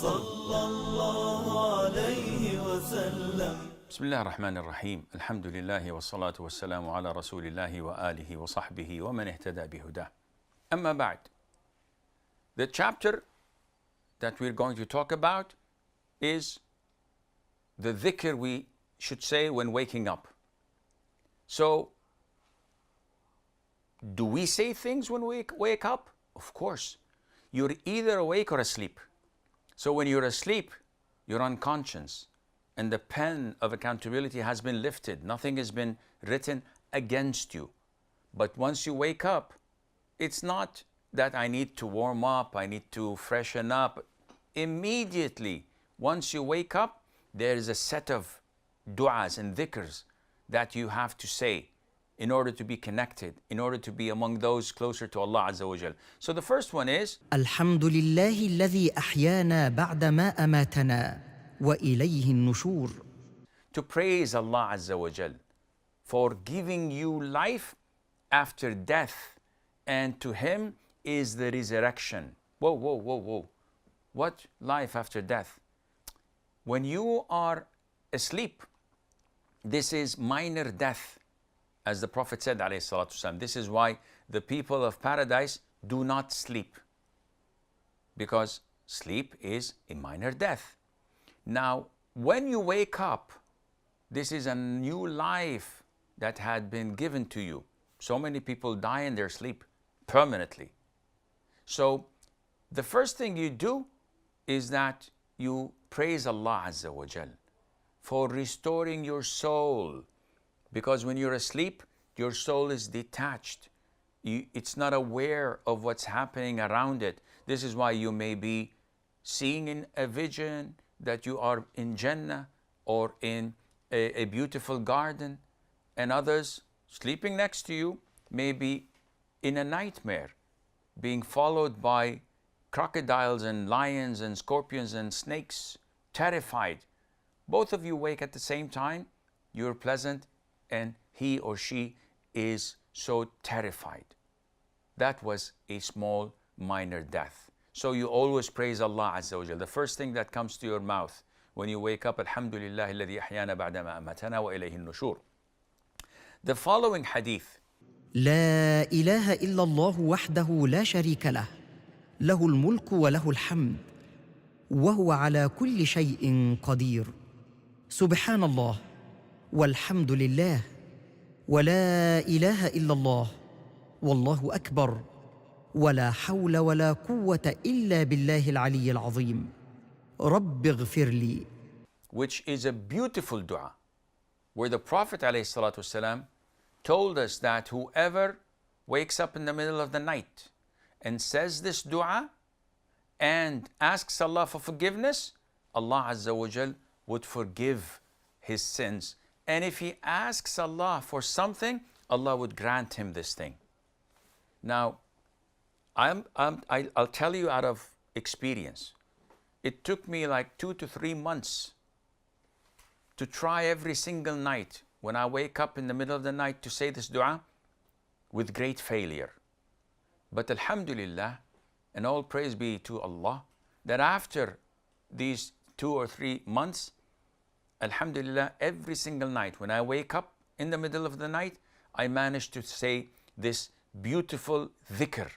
صلى الله عليه وسلم. بسم الله الرحمن الرحيم. الحمد لله والصلاة والسلام على رسول الله وآله وصحبه ومن اهتدى بهداه. أما بعد, the chapter that we're going to talk about is the dhikr we should say when waking up. So, do we say things when we wake up? Of course. You're either awake or asleep. So when you're asleep, you're unconscious, and the pen of accountability has been lifted. Nothing has been written against you. But once you wake up, it's not that I need to warm up, I need to freshen up. Immediately, once you wake up, there is a set of du'as and dhikrs that you have to say in order to be connected, in order to be among those closer to Allah Azza wa Jal. So the first one is الحمد لله الذي أحيانا بعدما أماتنا وإليه النشور. to praise Allah Azza wa Jal for giving you life after death, and to Him is the resurrection. Whoa, whoa, whoa, whoa. What life after death? When you are asleep, this is minor death. As the Prophet said, alayhi salatu wasalam, this is why the people of paradise do not sleep, because sleep is a minor death. Now, when you wake up, this is a new life that had been given to you. So many people die in their sleep permanently. So, the first thing you do is that you praise Allah Azza wa Jal for restoring your soul. Because when you're asleep, your soul is detached. It's not aware of what's happening around it. This is why you may be seeing in a vision that you are in Jannah or in a beautiful garden, and others sleeping next to you may be in a nightmare, being followed by crocodiles and lions and scorpions and snakes, terrified. Both of you wake at the same time, you're pleasant, and he or she is so terrified. That was a small, minor death. So you always praise Allah Azza wa Jal. The first thing that comes to your mouth when you wake up, Alhamdulillah alladhi ahyana ba'dama amatana wa ilayhi nushur. The following hadith. لا إله إلا الله وحده لا شريك له له الملك وله الحمد وهو على كل شيء قدير سبحان الله والحمد لله ولا إله إلا الله والله أكبر ولا حول ولا قوة إلا بالله العلي العظيم رب اغفر لي. Which is a beautiful dua, where the Prophet ﷺ told us that whoever wakes up in the middle of the night and says this dua and asks Allah for forgiveness, Allah Azza wa Jal would forgive his sins. And if he asks Allah for something, Allah would grant him this thing. Now, I'll tell you out of experience. It took me like 2 to 3 months to try every single night when I wake up in the middle of the night to say this dua, with great failure. But Alhamdulillah, and all praise be to Allah, that after these 2 or 3 months, Alhamdulillah, every single night when I wake up in the middle of the night, I manage to say this beautiful dhikr,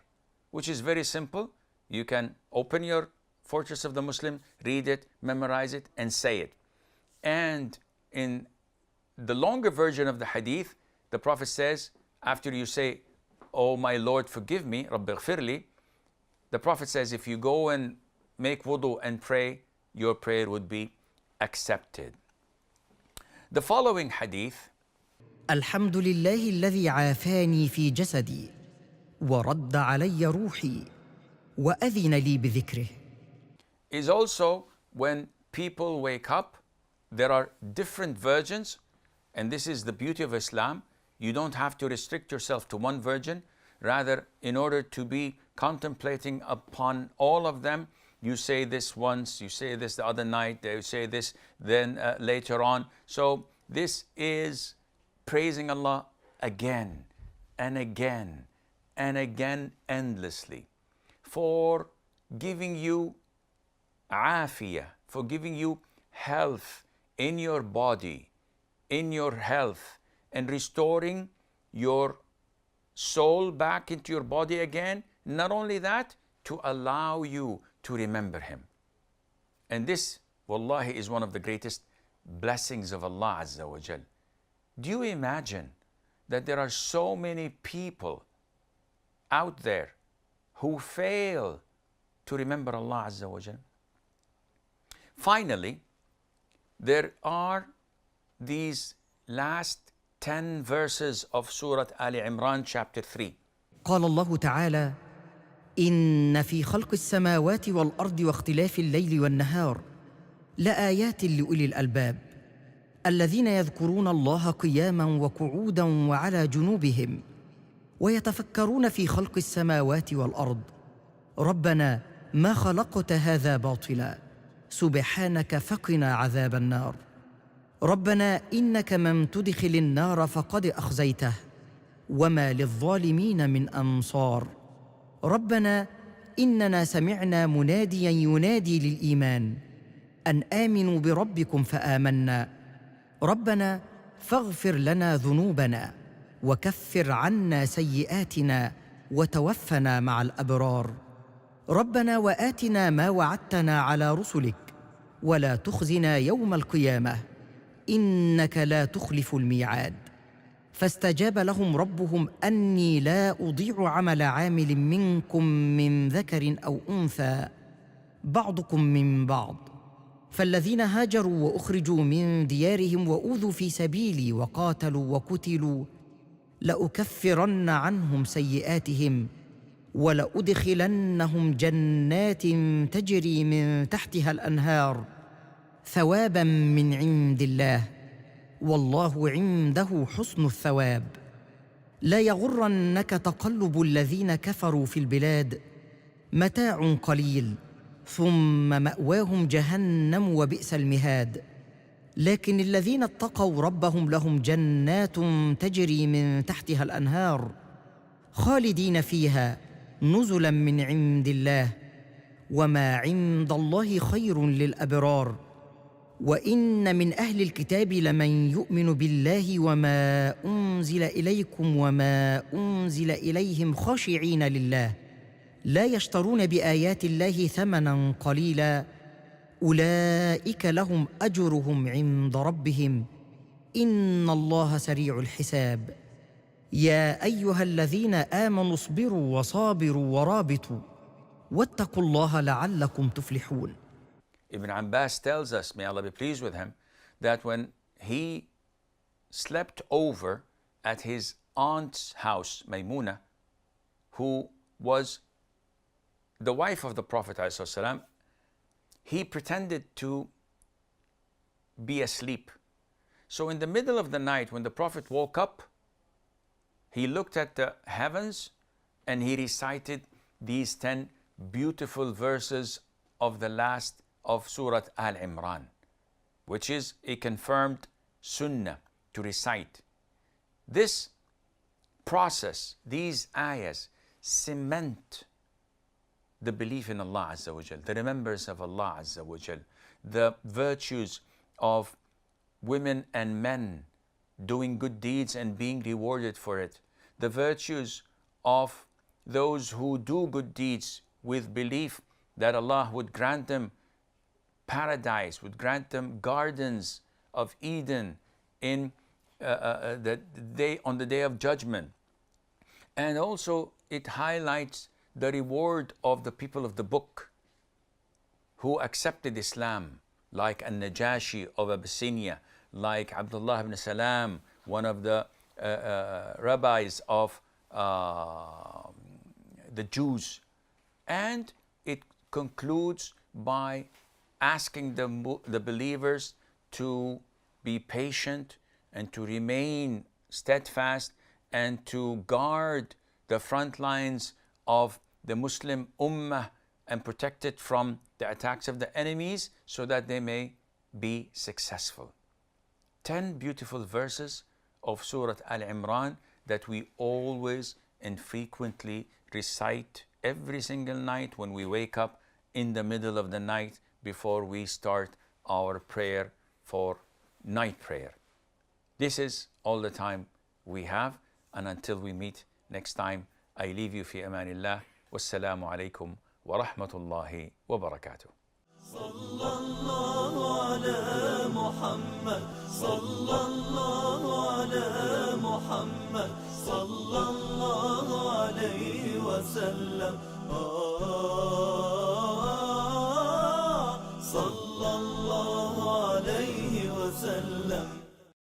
which is very simple. You can open your Fortress of the Muslim, read it, memorize it, and say it. And in the longer version of the hadith, the Prophet says, after you say, "Oh my Lord, forgive me, Rabbi ighfirli," the Prophet says, if you go and make wudu and pray, your prayer would be accepted. The following hadith. الحمد لله الذي عافاني في جسدي ورد علي روحي وأذن لي بذكره. Is also when people wake up, there are different versions, and this is the beauty of Islam. You don't have to restrict yourself to one version. Rather, in order to be contemplating upon all of them, you say this once, you say this the other night, you say this then later on. So this is praising Allah again and again and again endlessly for giving you afiyah, for giving you health in your body, in your health, and restoring your soul back into your body again. Not only that, to allow you to remember Him. And this, wallahi, is one of the greatest blessings of Allah Azza wa Jal. Do you imagine that there are so many people out there who fail to remember Allah Azza wa Jal? Finally, there are these last 10 verses of Surah Ali Imran chapter 3. قال الله تعالى: إن في خلق السماوات والأرض واختلاف الليل والنهار لآيات لأولي الألباب الذين يذكرون الله قياما وقعودا وعلى جنوبهم ويتفكرون في خلق السماوات والأرض ربنا ما خلقت هذا باطلا سبحانك فقنا عذاب النار ربنا إنك من تدخل النار فقد أخزيته وما للظالمين من أنصار ربنا إننا سمعنا مناديا ينادي للإيمان أن آمنوا بربكم فآمنا ربنا فاغفر لنا ذنوبنا وكفر عنا سيئاتنا وتوفنا مع الأبرار ربنا وآتنا ما وعدتنا على رسلك ولا تخزنا يوم القيامة إنك لا تخلف الميعاد فاستجاب لهم ربهم أني لا أضيع عمل عامل منكم من ذكر أو أنثى بعضكم من بعض فالذين هاجروا وأخرجوا من ديارهم وأوذوا في سبيلي وقاتلوا وقتلوا لأكفرن عنهم سيئاتهم ولأدخلنهم جنات تجري من تحتها الأنهار ثوابا من عند الله والله عنده حسن الثواب لا يغرنك تقلب الذين كفروا في البلاد متاع قليل ثم مأواهم جهنم وبئس المهاد لكن الذين اتقوا ربهم لهم جنات تجري من تحتها الأنهار خالدين فيها نزلا من عند الله وما عند الله خير للأبرار وإن من أهل الكتاب لمن يؤمن بالله وما أنزل إليكم وما أنزل إليهم خاشعين لله لا يشترون بآيات الله ثمنا قليلا أولئك لهم أجرهم عند ربهم إن الله سريع الحساب يا أيها الذين آمنوا اصبروا وصابروا ورابطوا واتقوا الله لعلكم تفلحون. Ibn Abbas tells us, may Allah be pleased with him, that when he slept over at his aunt's house, Maymuna, who was the wife of the Prophet ﷺ, he pretended to be asleep. So in the middle of the night, when the Prophet woke up, he looked at the heavens and he recited these 10 beautiful verses of the last of Surah Al-Imran, which is a confirmed sunnah to recite. This process, these ayahs, cement the belief in Allah Azza wa Jal, the remembrance of Allah Azza wa Jal, the virtues of women and men doing good deeds and being rewarded for it, the virtues of those who do good deeds with belief that Allah would grant them paradise, would grant them gardens of Eden in on the day of judgment. And also it highlights the reward of the people of the book who accepted Islam, like An-Najashi of Abyssinia, like Abdullah ibn Salam, one of the rabbis of the Jews. And it concludes by asking the believers to be patient and to remain steadfast and to guard the front lines of the Muslim Ummah and protect it from the attacks of the enemies so that they may be successful. 10 beautiful verses of Surah Al-Imran that we always and frequently recite every single night when we wake up, in the middle of the night before we start our prayer for night prayer. This is all the time we have, and until we meet next time, I leave you في أمان الله. والسلام عليكم ورحمة الله وبركاته. صلى الله على محمد صلى الله على محمد صلى الله عليه وسلم.